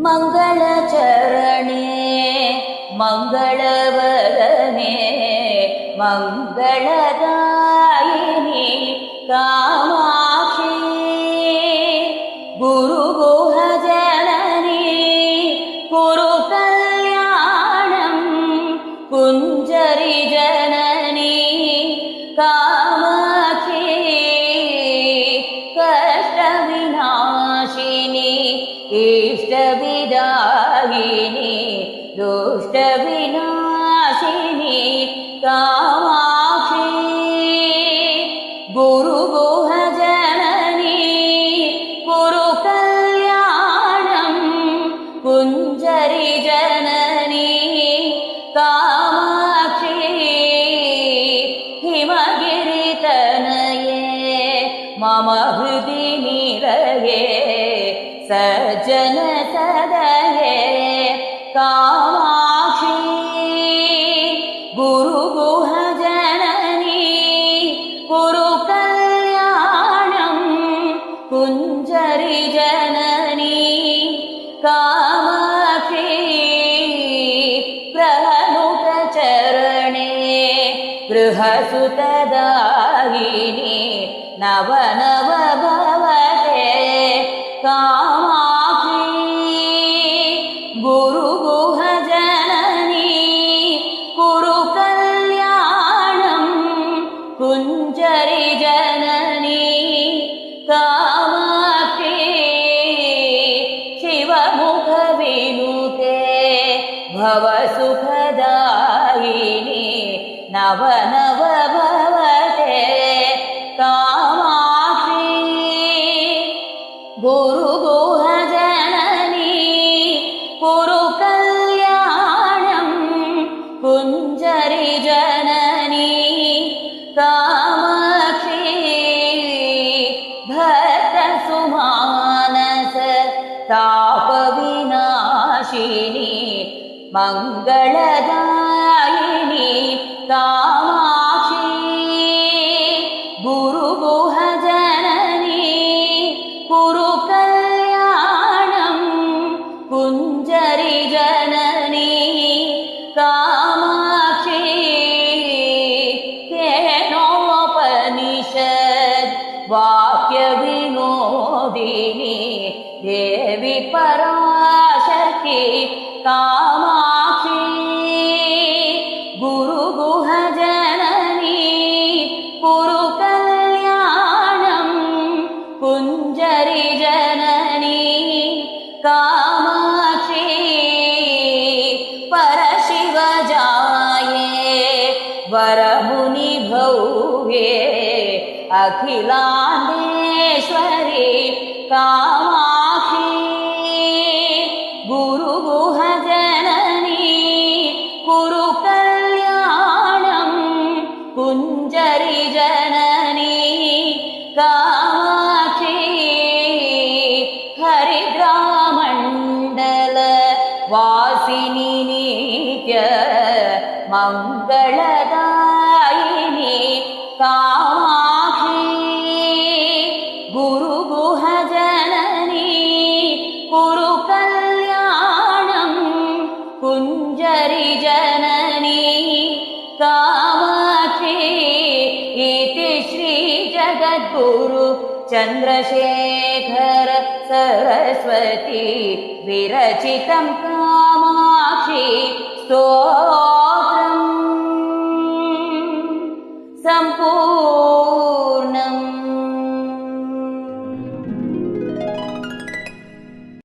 मङ्गलचरणे मङ्गलवदने मङ्गलदायिनि कामाक्षी गुरुगुहजननी कुरु कल्याणं कुञ्जरि जननी कामाक्षी कष्टविनाशिनी इष्टविदायिनी दुष्टविनाशिनी कामाक्षी गुरुगुहजननी कुरु कल्याणं कुञ्जरि जननी कामाक्षी हिमगिरितनये मम हृदि निलये सज्जन सदये कामाक्षी गुरुगुहजननी कुरु कल्याणं कुञ्जरि जननी कामाक्षी प्रहनुतचरणे गृहसुतदायिनी नवनव भवते कामाक्षी गुरुगुहजननी कुरु कल्याणं कुञ्जरि जननी कामाक्षी शिवमुखविनुते भवसुखदायिनी नवनव भवते कामाक्षी गुरुगुहजननी कुरु कल्याणं कुञ्जरि जननी कामाक्षी भक्तसुमानस तापविनाशिनी मङ्गलदायिनी कामाक्षी गुरुगुहजननी कुरु कल्याणं कुञ्जरि जननी कामाक्षी केनोपनिषद् वाक्यविनोदिनी देवी पराशक्ति कामाक्षी गुरुगुहजननी कुरु कल्याणं कुञ्जरि जननी कामाक्षी परशिवजाये वरमुनिभव्ये अखिलाण्डेश्वरी कामाक्षी गुरुगुहजननी कुरु कल्याणं कुञ्जरि जननी कामाक्षी हरिद्रामण्डल वासिनी नित्य मङ्गलदायिनी कामाक्षी गुरुगुहजननी कुरु कल्याणं कुञ्जरि जननी कामाक्षी इति श्री जगद्गुरु चन्द्रशेखर सरस्वती विरचितं कामाक्षी स्तोत्रम्।